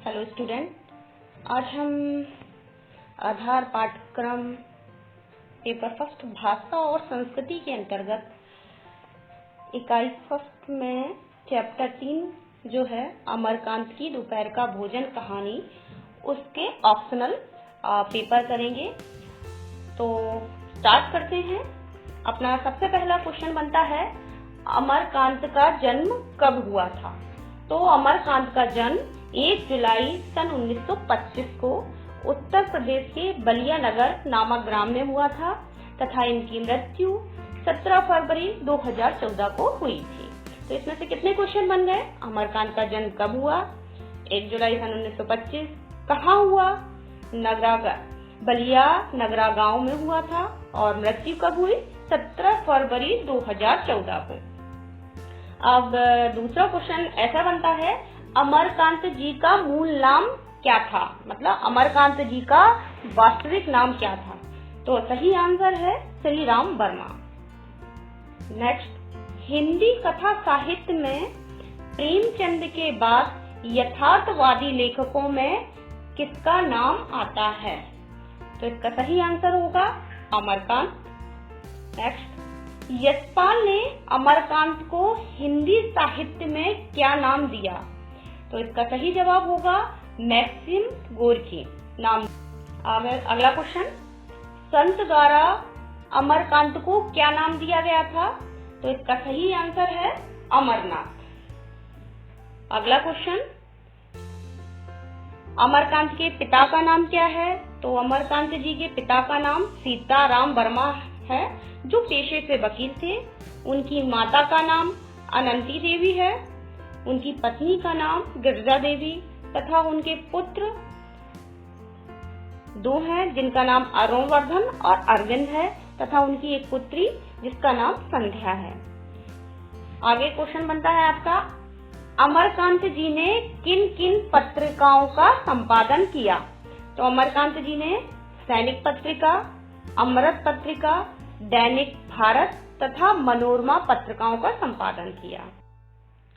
Hello student, आज हम आधार पाठ्यक्रम पेपर फर्स्ट भाषा और संस्कृति के अंतर्गत इकाई फर्स्ट में चैप्टर 3 जो है अमरकांत की दोपहर का भोजन कहानी, उसके ऑप्शनल पेपर करेंगे। तो स्टार्ट करते हैं। अपना सबसे पहला क्वेश्चन बनता है, अमरकांत का जन्म कब हुआ था? तो अमरकांत का जन्म 1 जुलाई सन 1925 को उत्तर प्रदेश के बलिया नगर नामक ग्राम में हुआ था तथा इनकी मृत्यु 17 फरवरी 2014 को हुई थी। तो इसमें से कितने क्वेश्चन बन गए? अमरकांत का जन्म कब हुआ? 1 जुलाई सन 1925। कहाँ हुआ? बलिया नगरा गांव में हुआ था। और मृत्यु कब हुई? 17 फरवरी 2014 को। अब दूसरा क्वेश्चन ऐसा बनता है, अमरकांत जी का मूल नाम क्या था? मतलब अमरकांत जी का वास्तविक नाम क्या था? तो सही आंसर है श्री राम वर्मा। नेक्स्ट, हिंदी कथा साहित्य में प्रेमचंद के बाद यथार्थवादी लेखकों में किसका नाम आता है? तो इसका सही आंसर होगा अमरकांत। नेक्स्ट, यशपाल ने अमरकांत को हिंदी साहित्य में क्या नाम दिया? तो इसका सही जवाब होगा मैक्सिम गोर्की नाम। अगला क्वेश्चन, संत द्वारा अमरकांत को क्या नाम दिया गया था? तो इसका सही आंसर है अमरनाथ। अगला क्वेश्चन, अमरकांत के पिता का नाम क्या है? तो अमरकांत जी के पिता का नाम सीताराम वर्मा है, जो पेशे से वकील थे। उनकी माता का नाम अनंती देवी है, उनकी पत्नी का नाम गिरजा देवी तथा उनके पुत्र 2 हैं, जिनका नाम अरुणवर्धन और अरविंद है तथा उनकी एक पुत्री जिसका नाम संध्या है। आगे क्वेश्चन बनता है आपका, अमरकांत जी ने किन किन पत्रिकाओं का संपादन किया? तो अमरकांत जी ने सैनिक पत्रिका, अमृत पत्रिका, दैनिक भारत तथा मनोरमा पत्रिकाओं का संपादन किया।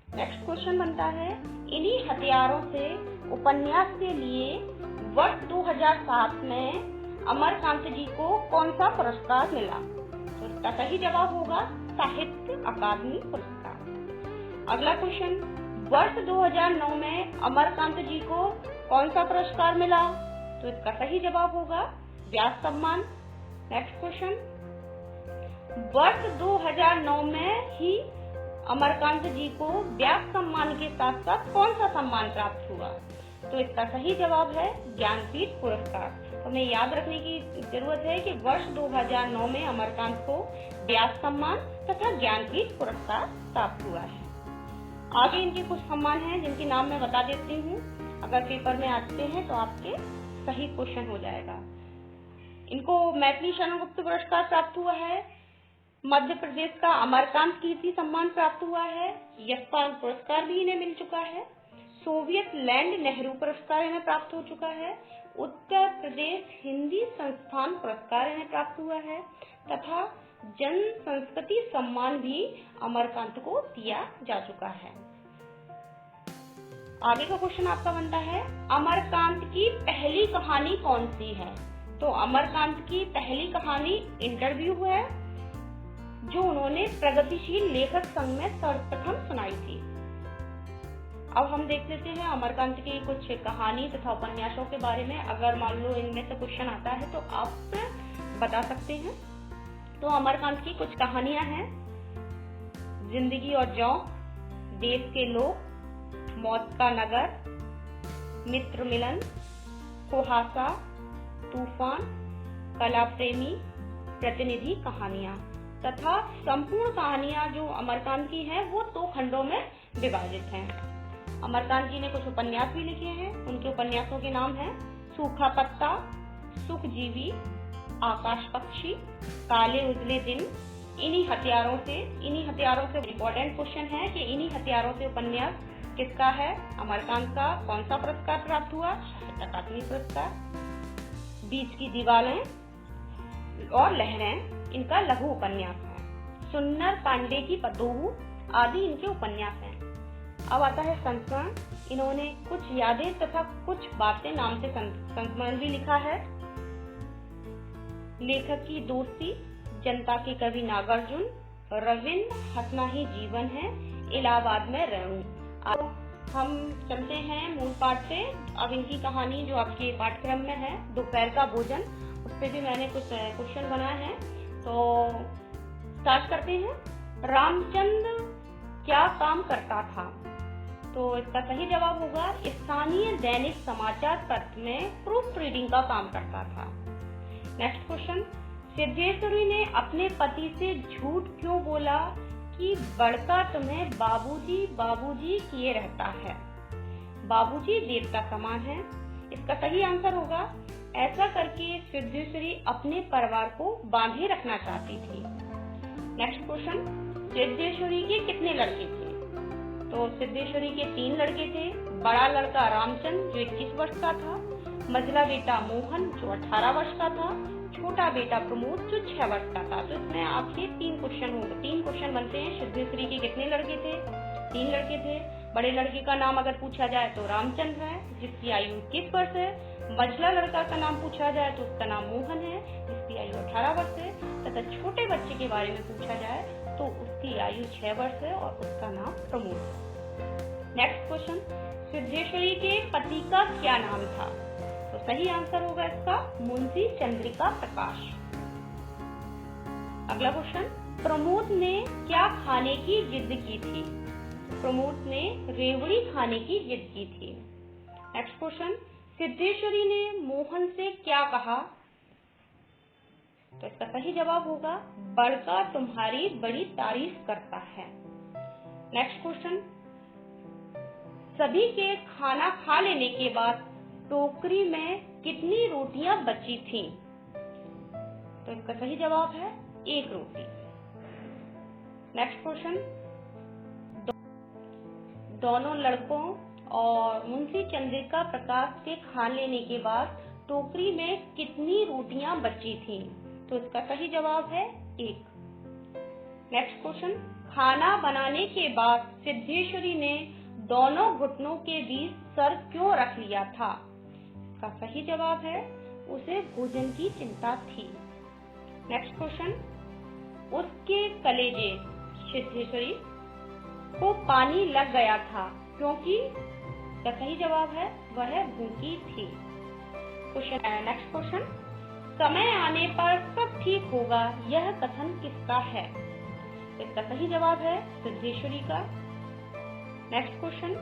नेक्स्ट क्वेश्चन बनता है, इन्हीं हथियारों से उपन्यास के लिए वर्ष 2007 में अमरकांत जी को कौन सा पुरस्कार मिला? तो इसका सही जवाब होगा साहित्य अकादमी पुरस्कार। अगला क्वेश्चन, वर्ष 2009 में अमरकांत जी को कौन सा पुरस्कार मिला? तो इसका सही जवाब होगा व्यास सम्मान। नेक्स्ट क्वेश्चन, वर्ष 2009 में ही अमरकांत जी को व्यास सम्मान के साथ साथ कौन सा सम्मान प्राप्त हुआ? तो इसका सही जवाब है ज्ञानपीठ पुरस्कार। तो हमें याद रखने की जरूरत है कि वर्ष 2009 में अमरकांत को व्यास सम्मान तथा ज्ञानपीठ पुरस्कार प्राप्त हुआ है। आगे इनके कुछ सम्मान हैं जिनके नाम मैं बता देती हूँ, अगर पेपर में आते हैं तो आपके सही क्वेश्चन हो जाएगा। इनको मैथिली शरण गुप्त पुरस्कार प्राप्त हुआ है, मध्य प्रदेश का अमरकांत कीर्ति सम्मान प्राप्त हुआ है, यशपाल पुरस्कार भी इन्हें मिल चुका है, सोवियत लैंड नेहरू पुरस्कार इन्हें प्राप्त हो चुका है, उत्तर प्रदेश हिंदी संस्थान पुरस्कार इन्हें प्राप्त हुआ है तथा जन संस्कृति सम्मान भी अमरकांत को दिया जा चुका है। आगे का क्वेश्चन आपका बनता है, अमरकांत की पहली कहानी कौन सी है? तो अमरकांत की पहली कहानी इंटरव्यू है, जो उन्होंने प्रगतिशील लेखक संघ में सर्वप्रथम सुनाई थी। अब हम देख लेते हैं अमरकांत की कुछ कहानी तथा उपन्यासों के बारे में। अगर मान लो इनमें से क्वेश्चन आता है तो आप बता सकते हैं। तो अमरकांत की कुछ कहानियां हैं, जिंदगी और जौ, देश के लोग, मौत का नगर, मित्र मिलन, कुहासा, तूफान, कला प्रेमी, प्रतिनिधि कहानियां तथा संपूर्ण कहानियां जो अमरकांत की हैं वो 2 खंडों में विभाजित हैं। अमरकांत जी ने कुछ उपन्यास भी लिखे हैं। उनके उपन्यासों के नाम हैं सूखा पत्ता, सुखजीवी, आकाश पक्षी, काले उजले दिन, इन्हीं हथियारों से इम्पोर्टेंट क्वेश्चन है कि इन्हीं हथियारों से उपन्यास किसका है? अमरकांत का। कौन सा पुरस्कार प्राप्त हुआ? अकादमी पुरस्कार। बीच की दीवारें और लहरें इनका लघु उपन्यास है। सुन्नर पांडे की पतोहू आदि इनके उपन्यास हैं। अब आता है संस्करण। इन्होंने कुछ यादें तथा कुछ बातें नाम से संस्मरण भी लिखा है। लेखक की दोस्ती, जनता के कवि नागार्जुन, रविंद्र, हंसना ही जीवन है, इलाहाबाद में रेणु। अब हम चलते हैं मूल पाठ पे। अब इनकी कहानी जो आपके पाठ्यक्रम में है, दोपहर का भोजन, उस पे भी मैंने कुछ क्वेश्चन बनाए हैं, तो स्टार्ट करते हैं। रामचंद्र क्या काम करता था? तो इसका सही जवाब होगा स्थानीय दैनिक समाचार पत्र में प्रूफ रीडिंग का काम करता था। नेक्स्ट क्वेश्चन, सिद्धेश्वरी ने अपने पति से झूठ क्यों बोला कि बड़का तुम्हें बाबूजी बाबूजी किए रहता है? बाबूजी देवता समान है। इसका सही आंसर होगा ऐसा करके सिद्धेश्वरी अपने परिवार को बांधे रखना चाहती थी। नेक्स्ट क्वेश्चन, सिद्धेश्वरी के कितने लड़के थे? तो सिद्धेश्वरी के 3 लड़के थे। बड़ा लड़का रामचंद्र जो 21 वर्ष का था, मझला बेटा मोहन जो 18 वर्ष का था, छोटा बेटा प्रमोद जो 6 वर्ष का था। तो इसमें आपके 3 क्वेश्चन बनते हैं। सिद्धेश्वरी के कितने लड़के थे? 3 लड़के थे। बड़े लड़के का नाम अगर पूछा जाए तो रामचंद्र है, जिसकी आयु 21 वर्ष है। मझला लड़का का नाम पूछा जाए तो उसका नाम मोहन है, जिसकी आयु 18 वर्ष है। तथा छोटे बच्चे के बारे में पूछा जाए तो उसकी आयु 6 वर्ष है और उसका नाम प्रमोद है। नेक्स्ट क्वेश्चन, सिद्धेश्वरी के पति का क्या नाम था? तो सही आंसर होगा इसका मुंशी चंद्रिका प्रकाश। अगला क्वेश्चन, प्रमोद ने क्या खाने की जिद की थी? प्रमोद ने रेवड़ी खाने की जिद की थी। नेक्स्ट क्वेश्चन, सिद्धेश्वरी ने मोहन से क्या कहा? तो इसका सही जवाब होगा बड़का तुम्हारी बड़ी तारीफ करता है। नेक्स्ट क्वेश्चन, सभी के खाना खा लेने के बाद टोकरी में कितनी रोटियां बची थीं? तो इसका सही जवाब है 1 रोटी। नेक्स्ट क्वेश्चन, दोनों लड़कों और मुंशी चंद्रिका प्रकाश के खा लेने के बाद टोकरी में कितनी रोटियां बची थीं? तो इसका सही जवाब है 1। नेक्स्ट क्वेश्चन, खाना बनाने के बाद सिद्धेश्वरी ने दोनों घुटनों के बीच सर क्यों रख लिया था? इसका सही जवाब है उसे भोजन की चिंता थी। नेक्स्ट क्वेश्चन, उसके कलेजे सिद्धेश्वरी को पानी लग गया था क्योंकि? इसका सही जवाब है वह भूखी थी। नेक्स्ट क्वेश्चन, समय आने पर सब ठीक होगा, यह कथन किसका है? इसका सही जवाब है सिद्धेश्वरी का। नेक्स्ट क्वेश्चन,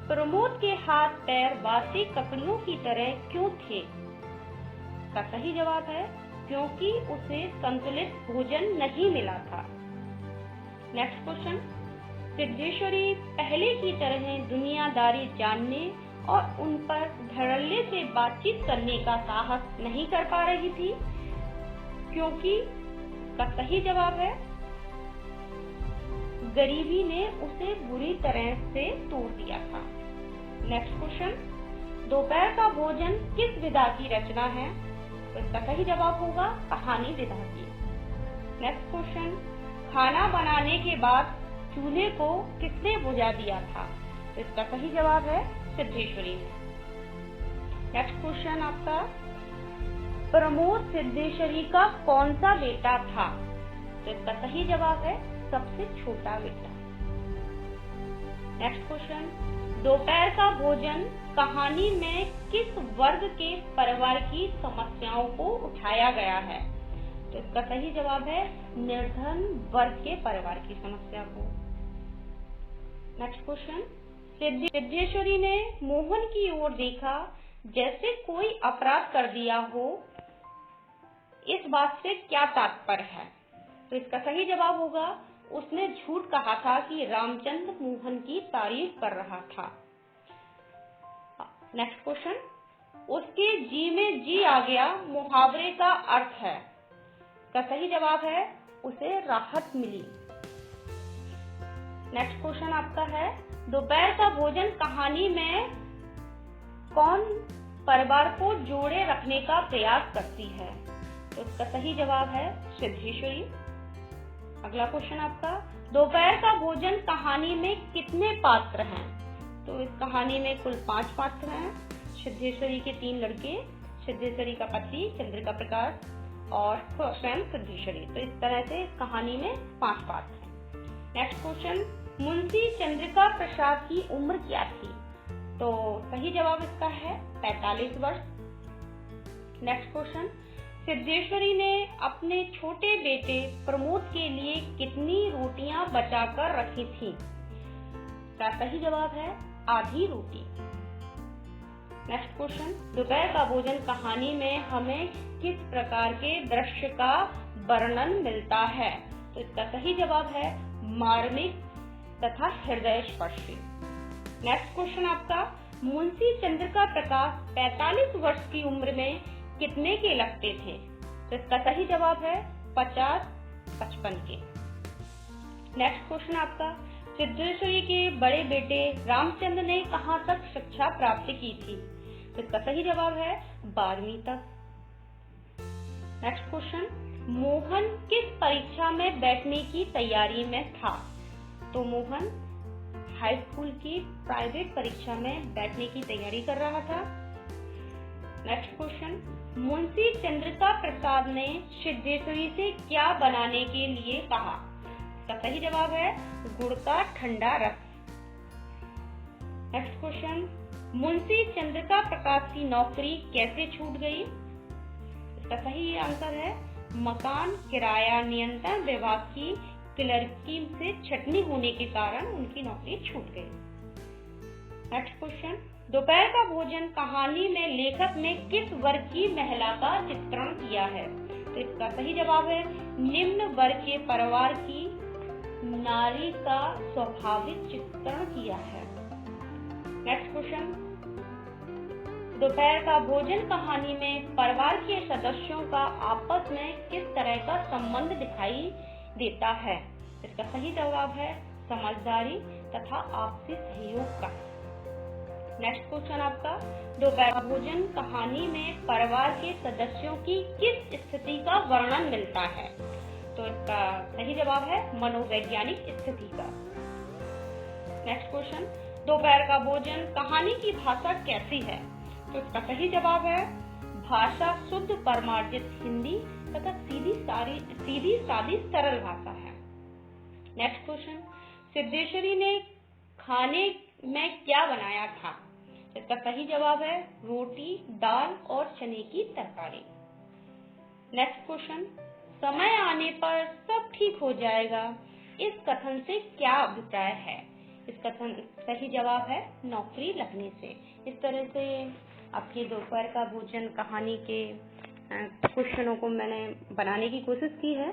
प्रमोद के हाथ पैर बासी ककड़ियों की तरह क्यों थे? इसका सही जवाब है क्योंकि उसे संतुलित भोजन नहीं मिला था। नेक्स्ट क्वेश्चन, सिद्धेश्वरी पहले की तरह दुनियादारी जानने और उन पर धड़ल्ले से बातचीत करने का साहस नहीं कर पा रही थी क्योंकि? इसका सही जवाब है गरीबी ने उसे बुरी तरह से तोड़ दिया था। नेक्स्ट क्वेश्चन, दोपहर का भोजन किस विधा की रचना है? तो इसका सही जवाब होगा कहानी विधा की। नेक्स्ट क्वेश्चन, खाना बनाने के बाद चूल्हे को किसने बुझा दिया था? तो इसका सही जवाब है सिद्धेश्वरी ने। नेक्स्ट क्वेश्चन आपका, प्रमोद सिद्धेश्वरी का कौन सा बेटा था? तो इसका सही जवाब है सबसे छोटा बेटा। नेक्स्ट क्वेश्चन, दोपहर का भोजन कहानी में किस वर्ग के परिवार की समस्याओं को उठाया गया है? तो इसका सही जवाब है निर्धन वर्ग के परिवार की समस्या को। नेक्स्ट क्वेश्चन, सिद्धेश्वरी ने मोहन की ओर देखा जैसे कोई अपराध कर दिया हो, इस बात से क्या तात्पर्य है? तो इसका सही जवाब होगा उसने झूठ कहा था कि रामचंद्र मोहन की तारीफ कर रहा था। नेक्स्ट क्वेश्चन, उसके जी में जी आ गया मुहावरे का अर्थ है? इसका सही जवाब है उसे राहत मिली। नेक्स्ट क्वेश्चन आपका है, दोपहर का भोजन कहानी में कौन परिवार को जोड़े रखने का प्रयास करती है? तो इसका सही जवाब है सिद्धेश्वरी। अगला क्वेश्चन आपका, दोपहर का भोजन कहानी में कितने पात्र हैं? तो इस कहानी में कुल 5 पात्र हैं। सिद्धेश्वरी के 3 लड़के, सिद्धेश्वरी का पति चंद्रिका प्रकाश और स्वयं सिद्धेश्वरी। तो इस तरह से इस कहानी में 5 पात्र हैं। नेक्स्ट क्वेश्चन, मुंशी चंद्रिका प्रसाद की उम्र क्या थी? तो सही जवाब इसका है 45 वर्ष। नेक्स्ट क्वेश्चन, सिद्धेश्वरी ने अपने छोटे बेटे प्रमोद के लिए कितनी रोटियां बचाकर रखी थी? का सही जवाब है आधी रोटी। नेक्स्ट क्वेश्चन, दोपहर का भोजन कहानी में हमें किस प्रकार के दृश्य का वर्णन मिलता है? तो इसका सही जवाब है मार्मिक तथा हृदय स्पर्शी। नेक्स्ट क्वेश्चन आपका, मुंशी चंद्रिका प्रकाश 45 वर्ष की उम्र में कितने के लगते थे? तो इसका सही जवाब है 50-55 के। नेक्स्ट क्वेश्चन आपका, सिद्धेश्वरी के बड़े बेटे रामचंद्र ने कहां तक शिक्षा प्राप्त की थी? तो इसका सही जवाब है 12वीं तक। नेक्स्ट क्वेश्चन, मोहन किस परीक्षा में बैठने की तैयारी में था? तो मोहन हाई स्कूल की प्राइवेट परीक्षा में बैठने की तैयारी कर रहा था। नेक्स्ट क्वेश्चन, मुंशी चंद्रिका प्रसाद ने सिद्धेश्वरी से क्या बनाने के लिए कहा? इसका सही जवाब है गुड़ का ठंडा रस। नेक्स्ट क्वेश्चन, मुंशी चंद्रिका प्रकाश की नौकरी कैसे छूट गई? इसका सही आंसर है मकान किराया नियंत्रण विभाग की क्लर्की से छटनी होने के कारण उनकी नौकरी छूट गई। नेक्स्ट क्वेश्चन, दोपहर का भोजन कहानी में लेखक ने किस वर्ग की महिला का चित्रण किया है? तो इसका सही जवाब है निम्न वर्ग के परिवार की नारी का स्वाभाविक चित्रण किया है। नेक्स्ट क्वेश्चन, दोपहर का भोजन कहानी में परिवार के सदस्यों का आपस में किस तरह का संबंध दिखाई देता है? इसका सही जवाब है समझदारी तथा आपसी सहयोग का। नेक्स्ट क्वेश्चन आपका, दोपहर का भोजन कहानी में परिवार के सदस्यों की किस स्थिति का वर्णन मिलता है? तो इसका सही जवाब है मनोवैज्ञानिक स्थिति का। नेक्स्ट क्वेश्चन, दोपहर का भोजन कहानी की भाषा कैसी है? तो इसका सही जवाब है भाषा शुद्ध परमार्जित हिंदी तथा सीधी सादी सरल भाषा है। नेक्स्ट क्वेश्चन, सिद्धेश्वरी ने खाने में क्या बनाया था? इसका सही जवाब है रोटी, दाल और चने की तरकारी। नेक्स्ट क्वेश्चन, समय आने पर सब ठीक हो जाएगा, इस कथन से क्या अभिप्राय है? इस कथन सही जवाब है नौकरी लगने से। इस तरह से आपकी दोपहर का भोजन कहानी के क्वेश्चनों को मैंने बनाने की कोशिश की है।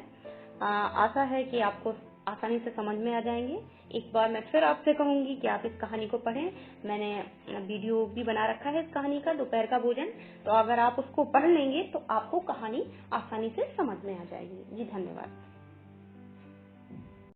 आशा है कि आपको आसानी से समझ में आ जाएंगे। एक बार मैं फिर आपसे कहूंगी कि आप इस कहानी को पढ़ें। मैंने वीडियो भी बना रखा है इस कहानी का, दोपहर का भोजन, तो अगर आप उसको पढ़ लेंगे तो आपको कहानी आसानी से समझ में आ जाएगी। जी धन्यवाद।